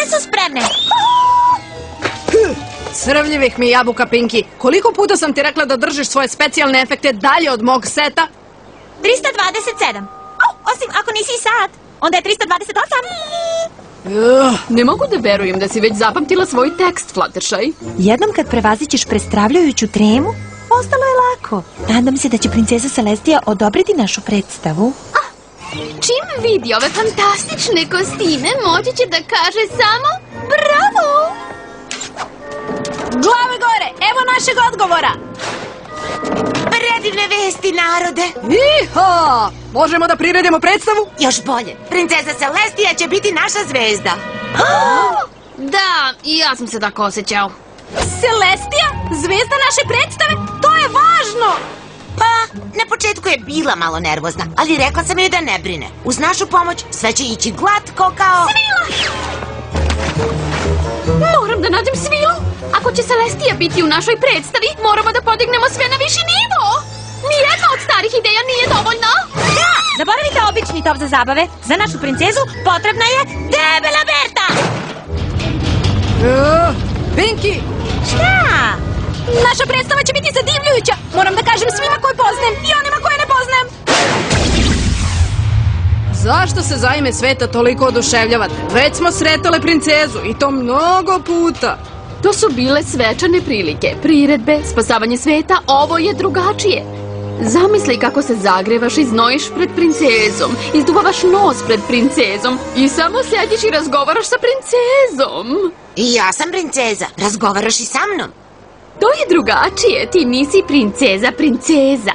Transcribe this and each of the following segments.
su spremne. Crvljivih mi jabuka, Pinky. Koliko puta sam ti rekla da držiš svoje specijalne efekte dalje od mog seta? 327. Osim ako nisi i sad. Onda je 328. Ne mogu da verujem da si već zapamtila svoj tekst, Fluttershy. Jednom kad prevazićeš prestravljajuću tremu, ostalo je lako. Nadam se da će princeza Celestija odobriti našu predstavu. Čim vidi ove fantastične kostime, moći će da kaže samo bravo! Glave gore, evo našeg odgovora. Predivne vesti, narode. Iha! Možemo da priredimo predstavu? Još bolje. Princeza Celestija će biti naša zvezda. Da, i ja sam se tako osjećao. Celestija? Zvezda naše predstave? To je važno! Pa, na početku je bila malo nervozna, ali rekla sam joj da ne brine. Uz našu pomoć sve će ići glatko kao... Svila! Moram da nađem Svilu. Ako će Celestija biti u našoj predstavi, moramo da podignemo sve na viši nivo. Nijedna od starih ideja nije dovoljna. Da! Zaboravite obični top za zabave. Za našu princezu potrebna je debela Berta! Pinky! Šta? Naša predstava će biti zadivljujuća. Moram da kažem svima koje poznajem i onima koje ne poznajem. Zašto se za ime sveta toliko oduševljavate? Već smo sretale princezu i to mnogo puta. To su bile svečane prilike, priredbe, spasavanje sveta, ovo je drugačije. Zamisli kako se zagrevaš i znojiš pred princezom, izduvavaš nos pred princezom i samo sediš i razgovaraš sa princezom. I ja sam princeza, razgovaraš i sa mnom. To je drugačije, ti nisi princeza.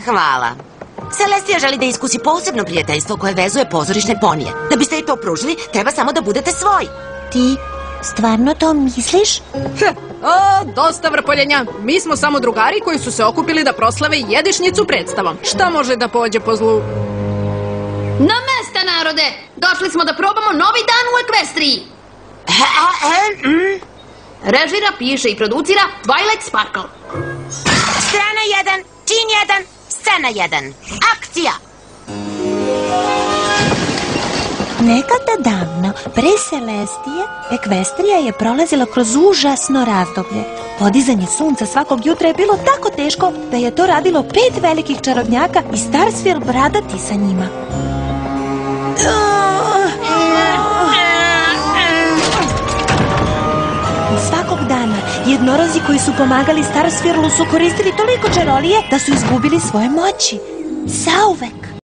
Hvala. Celestija želi da iskusi posebno prijateljstvo koje vezuje pozorišne ponije. Da biste joj to pružili, treba samo da budete svoji. Ti stvarno to misliš? Dosta vrpoljenja. Mi smo samo drugari koji su se okupili da proslave jedišnjicu predstavom. Šta može da pođe po zlu? Na mesta, narode! Došli smo da probamo novi dan u Ekvestriji. Režira, piše i producira Twilight Sparkle. Strana 1, čin 1, scena 1. Akcija! Nekada davno, pre Celestije, Ekvestrija je prolazila kroz užasno razdoblje. Podizanje sunca svakog jutra je bilo tako teško da je to radilo 5 velikih čarobnjaka i Starsfield bradati sa njima. Svakog dana jednorozi koji su pomagali Starsfieldu su koristili toliko čarolije da su izgubili svoje moći. Zauvek.